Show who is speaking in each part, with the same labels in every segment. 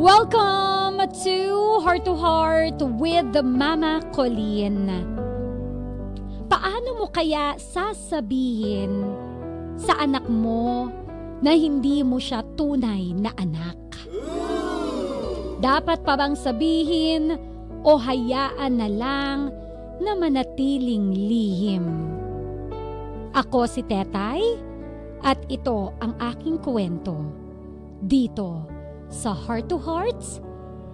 Speaker 1: Welcome to Heart with the Mama Colleen. Paano mo kaya sasabihin sa anak mo na hindi mo siya tunay na anak? Dapat pa bang sabihin o hayaan na lang na manatiling lihim? Ako si Tetay at ito ang aking kwento dito sa Heart to Hearts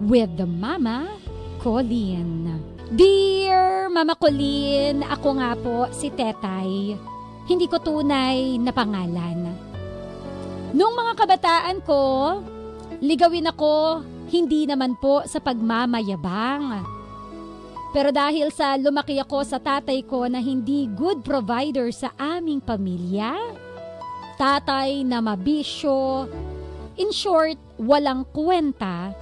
Speaker 1: with the Mama Colleen. Dear Mama Colleen, ako nga po si Tetay. Hindi ko tunay na pangalan. Nung mga kabataan ko, ligawin ako hindi naman po sa pagmamayabang. Pero dahil sa lumaki ako sa tatay ko na hindi good provider sa aming pamilya, tatay na mabisyo, in short, walang kwenta,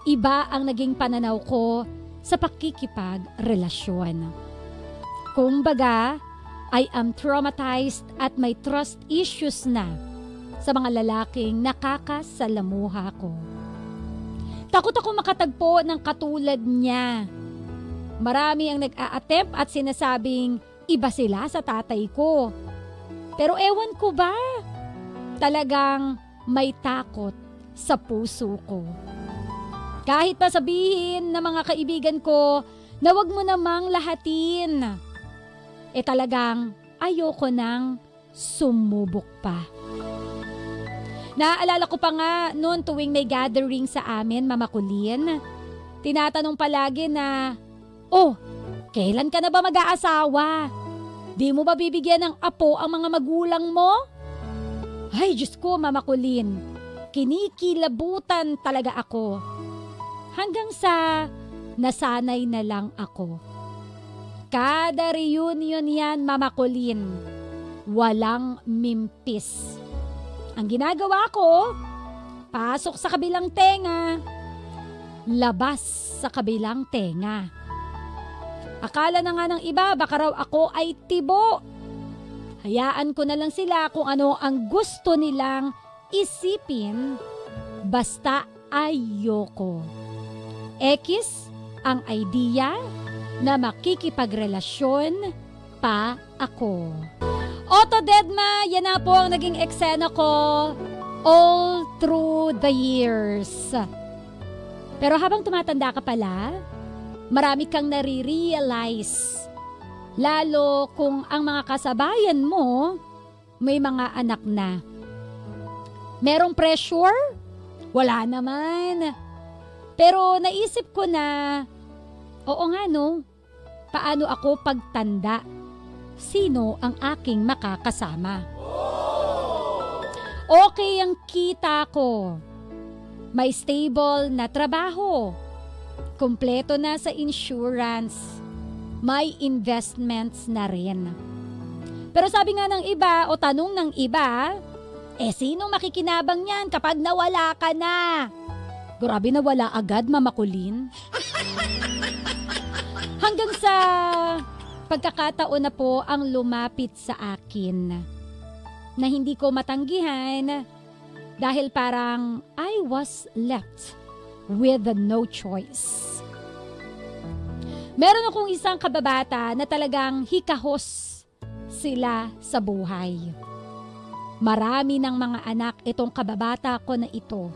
Speaker 1: iba ang naging pananaw ko sa pakikipagrelasyon. Kumbaga, I am traumatized at may trust issues na sa mga lalaking nakakasalamuha ko. Takot ako makatagpo ng katulad niya. Marami ang nag-a-attempt at sinasabing iba sila sa tatay ko. Pero ewan ko ba, talagang may takot sa puso ko. Kahit pa sabihin ng mga kaibigan ko na wag mo namang lahatin, talagang ayoko nang sumubok pa. Naaalala ko pa nga noon tuwing may gathering sa amin, Mama Colleen, tinatanong palagi na, kailan ka na ba mag-aasawa? Di mo ba bibigyan ng apo ang mga magulang mo? Ay, Diyos ko, Mama Colleen, kinikilabutan talaga ako. Hanggang sa nasanay na lang ako. Kada reunion yan, Mama Colleen, walang mimpis. Ang ginagawa ko, pasok sa kabilang tenga, labas sa kabilang tenga. Akala na nga ng iba, baka raw ako ay tibo. Hayaan ko na lang sila kung ano ang gusto nilang isipin, basta ayoko. Ekis ang idea na makikipagrelasyon pa ako. Otto Dedma, yan na po ang naging eksena ko all through the years. Pero habang tumatanda ka pala, marami kang nare-realize. Lalo kung ang mga kasabayan mo may mga anak na. Merong pressure? Wala naman. Pero naisip ko na, oo nga no, paano ako pagtanda? Sino ang aking makakasama? Okay ang kita ko. May stable na trabaho. Kumpleto na sa insurance. May investments na rin. Pero sabi nga ng iba o tanong ng iba, sinong makikinabang yan kapag nawala ka na? Grabe, nawala agad, Mama Colleen. Hanggang sa pagkakataon na po ang lumapit sa akin na hindi ko matanggihan dahil parang I was left with no choice. Meron akong isang kababata na talagang hikahos sila sa buhay. Marami ng mga anak itong kababata ko na ito.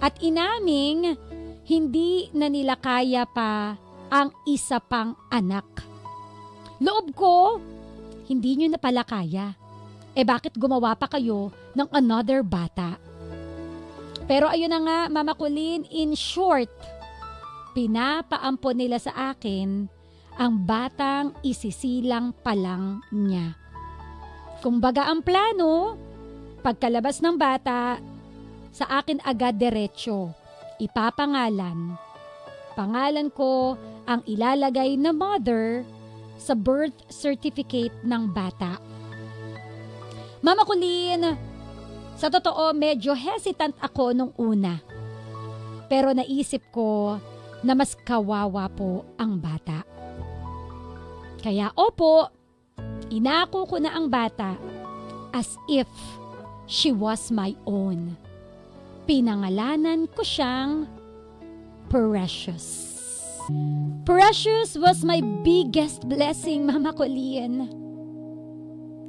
Speaker 1: At inaming hindi na nila kaya pa ang isa pang anak. Loob ko, hindi nyo na pala kaya. Bakit gumawa pa kayo ng another bata? Pero ayun na nga, Mama Colleen, in short, pinapaampon nila sa akin ang batang isisilang pa lang niya. Kumbaga ang plano, pagkalabas ng bata, sa akin agad diretsyo, ipapangalan. Pangalan ko ang ilalagay na mother sa birth certificate ng bata. Mama Colleen, sa totoo medyo hesitant ako nung una. Pero naisip ko na mas kawawa po ang bata. Kaya opo, inako ko na ang bata as if she was my own. pinangalanan ko siyang Precious. Precious was my biggest blessing, Mama Colleen.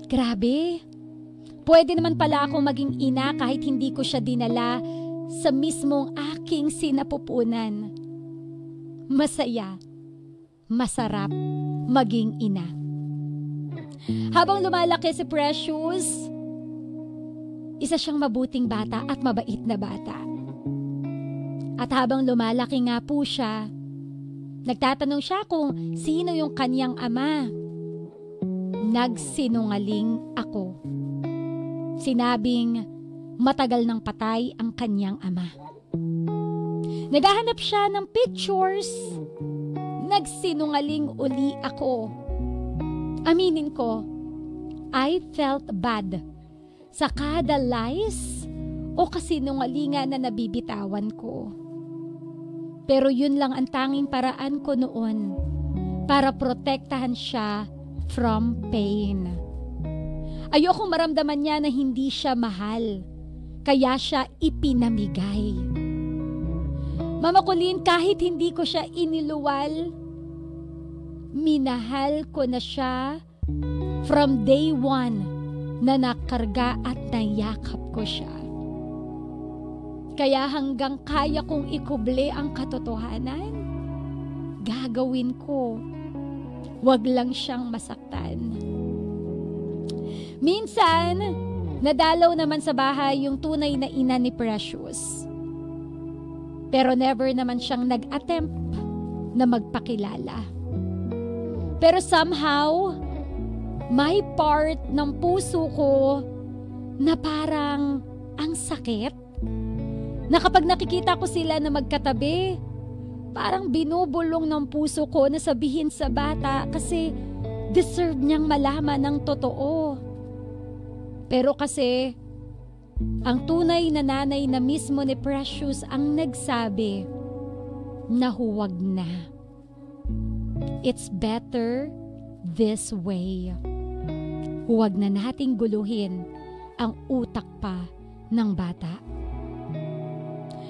Speaker 1: Grabe. Pwede naman pala ako maging ina kahit hindi ko siya dinala sa mismong aking sinapupunan. Masaya, masarap maging ina. Habang lumalaki si Precious, isa siyang mabuting bata at mabait na bata. At habang lumalaki nga po siya, nagtatanong siya kung sino yung kanyang ama. Nagsinungaling ako. Sinabing matagal nang patay ang kanyang ama. Naghahanap siya ng pictures. Nagsinungaling uli ako. Aminin ko, I felt bad sa kada lies o kasinungalingan na nabibitawan ko. Pero yun lang ang tanging paraan ko noon para protektahan siya from pain. Ayokong maramdaman niya na hindi siya mahal, kaya siya ipinamigay. Mama Colleen, kahit hindi ko siya iniluwal, minahal ko na siya from day one na nakarga at nayakap ko siya. Kaya hanggang kaya kong ikuble ang katotohanan, gagawin ko. Wag lang siyang masaktan. Minsan, nadalaw naman sa bahay yung tunay na ina ni Precious. Pero never naman siyang nag-attempt na magpakilala. Pero somehow, may part ng puso ko na parang ang sakit. Na kapag nakikita ko sila na magkatabi, parang binubulong ng puso ko na sabihin sa bata kasi deserve niyang malaman ng totoo. Pero kasi, ang tunay na nanay na mismo ni Precious ang nagsabi na huwag na. It's better this way. Huwag na nating guluhin ang utak pa ng bata.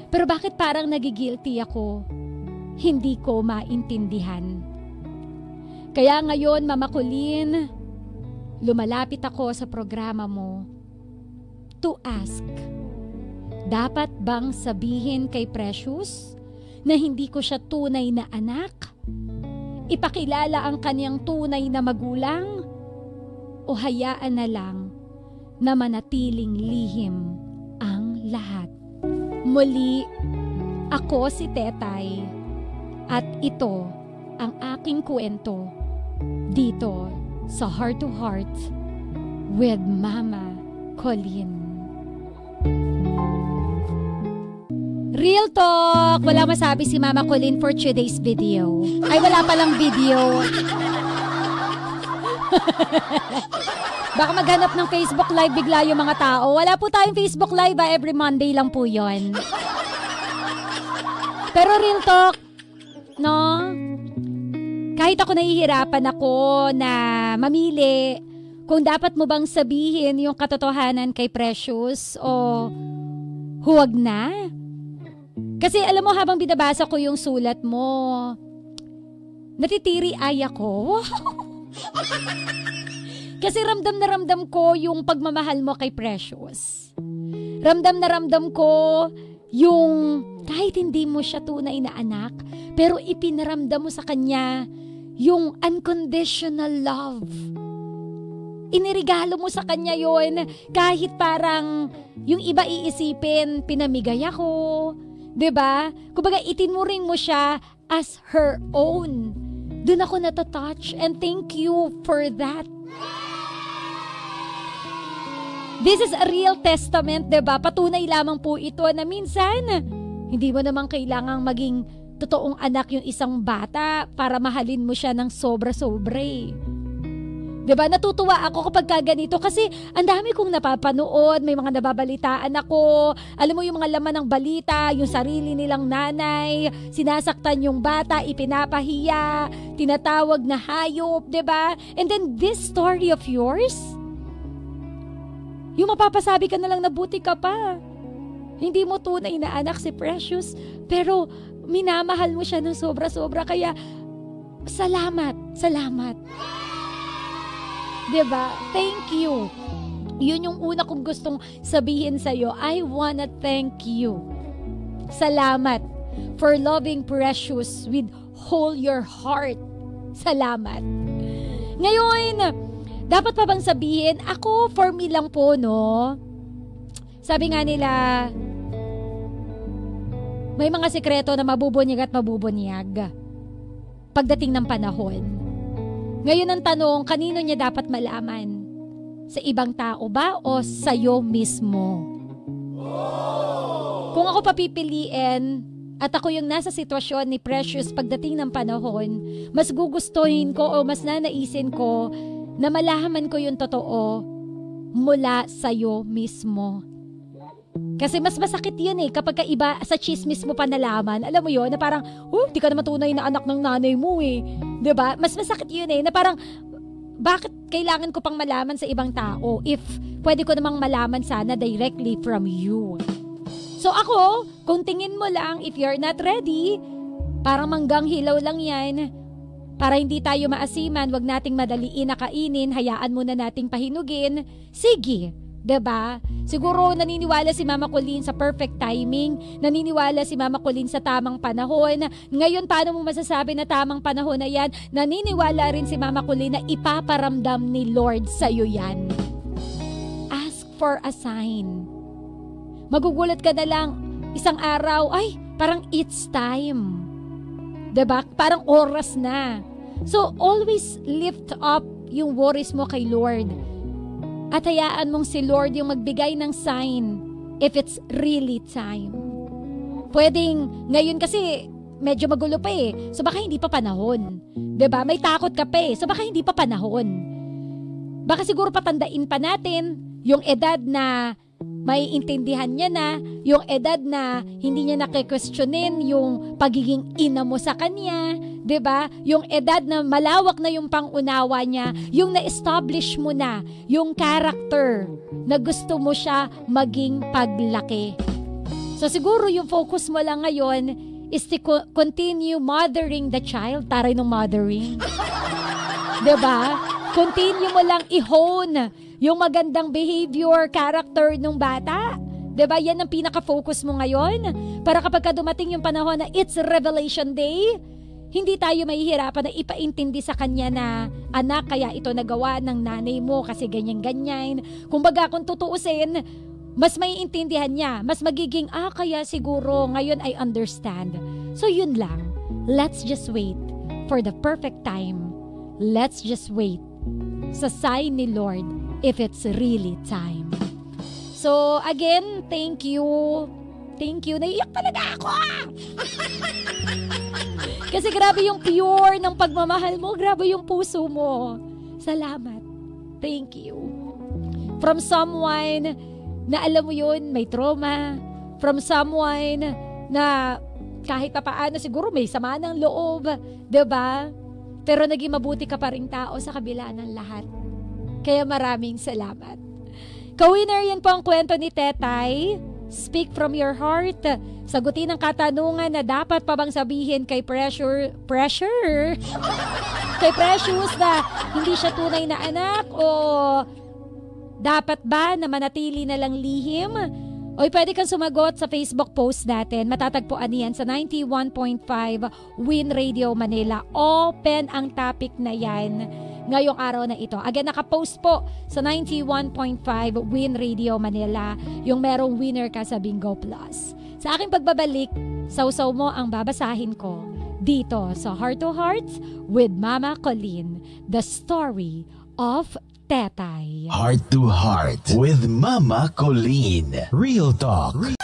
Speaker 1: Pero bakit parang nagigilty ako? Hindi ko maintindihan. Kaya ngayon, Mama Colleen, lumalapit ako sa programa mo to ask, dapat bang sabihin kay Precious na hindi ko siya tunay na anak? Ipakilala ang kanyang tunay na magulang? O hayaan na lang na manatiling lihim ang lahat? Muli, ako si Tetay at ito ang aking kwento dito sa Heart to Heart with Mama Colleen. Real talk! Wala masabi si Mama Colleen for today's video. Ay, wala palang video. Baka maghanap ng Facebook Live bigla yung mga tao. Wala po tayong Facebook Live every Monday lang po yon. Pero real talk, no? Kahit ako nahihirapan ako na mamili kung dapat mo bang sabihin yung katotohanan kay Precious o huwag na. Kasi alam mo, habang binabasa ko yung sulat mo, natitiri-ay ako. Kasi ramdam na ramdam ko yung pagmamahal mo kay Precious. Ramdam na ramdam ko yung kahit hindi mo siya tunay na anak, pero ipinaramdam mo sa kanya yung unconditional love. Inirigalo mo sa kanya yon kahit parang yung iba iisipin, pinamigay ako. 'Di ba? Kumbaga itinuring mo siya as her own. Doon ako natatouch and thank you for that. This is a real testament, 'di ba? Patunay lamang po ito na minsan hindi mo naman kailangang maging totoong anak yung isang bata para mahalin mo siya ng sobra-sobra. 'Di ba? Natutuwa ako kapag ganito kasi ang dami kong napapanood, may mga nababalitaan ako. Alam mo yung mga laman ng balita, yung sarili nilang nanay, sinasaktan yung bata, ipinapahiya, tinatawag na hayop, 'di ba? And then this story of yours, yung mapapasabi ka na lang na buti ka pa. Hindi mo tunay na anak si Precious, pero minamahal mo siya ng sobra-sobra. Kaya, salamat. Diba? Thank you. Yun yung una kong gustong sabihin sa'yo. I wanna thank you. Salamat for loving Precious with whole your heart. Salamat. Ngayon, dapat pa bang sabihin, ako for me lang po, no? Sabi nga nila, may mga sikreto na mabubunyag at mabubunyag pagdating ng panahon. Ngayon ang tanong, kanino niya dapat malaman? Sa ibang tao ba o sa'yo mismo? Kung ako papipiliin at ako yung nasa sitwasyon ni Precious pagdating ng panahon, mas gugustuhin ko o mas nanaisin ko na malaman ko yung totoo mula sa'yo mismo. Kasi mas masakit yun kapag iba sa chismis mo pa nalaman. Alam mo yun, na parang, di ka naman tunay na anak ng nanay mo Diba? Mas masakit yun na parang, bakit kailangan ko pang malaman sa ibang tao if pwede ko namang malaman sana directly from you? So ako, kung tingin mo lang, if you're not ready, parang manggang hilaw lang yan, para hindi tayo maasiman, wag nating madaliin na kainin, hayaan muna nating pahinugin, sige. Diba? Siguro naniniwala si Mama Colleen sa perfect timing, naniniwala si Mama Colleen sa tamang panahon. Ngayon, paano mo masasabi na tamang panahon na yan? Naniniwala rin si Mama Colleen na ipaparamdam ni Lord sa'yo yan. Ask for a sign. Magugulat ka na lang, isang araw, ay, parang it's time. Diba? Parang oras na. So, always lift up yung worries mo kay Lord. At hayaan mong si Lord yung magbigay ng sign if it's really time. Pwedeng, ngayon kasi medyo magulo pa so baka hindi pa panahon. 'Di ba? May takot ka pa so baka hindi pa panahon. Baka siguro patandain pa natin yung edad na may intindihan niya na, yung edad na hindi niya nakikwestiyonin yung pagiging ina mo sa kanya, 'di ba? Yung edad na malawak na yung pangunawa niya, yung na-establish mo na yung character na gusto mo siya maging paglaki. So siguro yung focus mo lang ngayon is to continue mothering the child, taray ng mothering. 'Di ba? Continue mo lang i-hone yung magandang behavior, character ng bata. 'Di ba? Yan ang pinaka-focus mo ngayon. Para kapag dumating yung panahon na it's Revelation Day, hindi tayo mahihirapan na ipaintindi sa kanya na, anak, kaya ito nagawa ng nanay mo kasi ganyan-ganyan. Kumbaga, kung tutuusin, mas maiintindihan niya. Mas magiging, kaya siguro ngayon I understand. So yun lang. Let's just wait for the perfect time. Let's just wait sa sign ni Lord if it's really time. So, again, thank you. Thank you. Naiiyak talaga ako. Kasi grabe yung pure ng pagmamahal mo. Grabe yung puso mo. Salamat. Thank you. From someone na alam mo yun, may trauma. From someone na kahit pa paano siguro may sama ng loob. 'Di ba? Pero naging mabuti ka pa ring tao sa kabila ng lahat. Kaya maraming salamat. Ka-winner, yan po ang kwento ni Tetay. Speak from your heart. Sagutin ang katanungan na dapat pa bang sabihin kay Precious na hindi siya tunay na anak o dapat ba na manatili na lang lihim? O pwede kang sumagot sa Facebook post natin. Matatagpuan niyan sa 91.5 Win Radio Manila. Open ang topic na yan ngayong araw na ito. Again, nakapost po sa 91.5 Win Radio Manila yung merong winner ka sa Bingo Plus. Sa aking pagbabalik, sausaw mo ang babasahin ko dito sa Heart to Hearts with Mama Colleen, the story of Tetay.
Speaker 2: Heart to Heart with Mama Colleen. Real talk.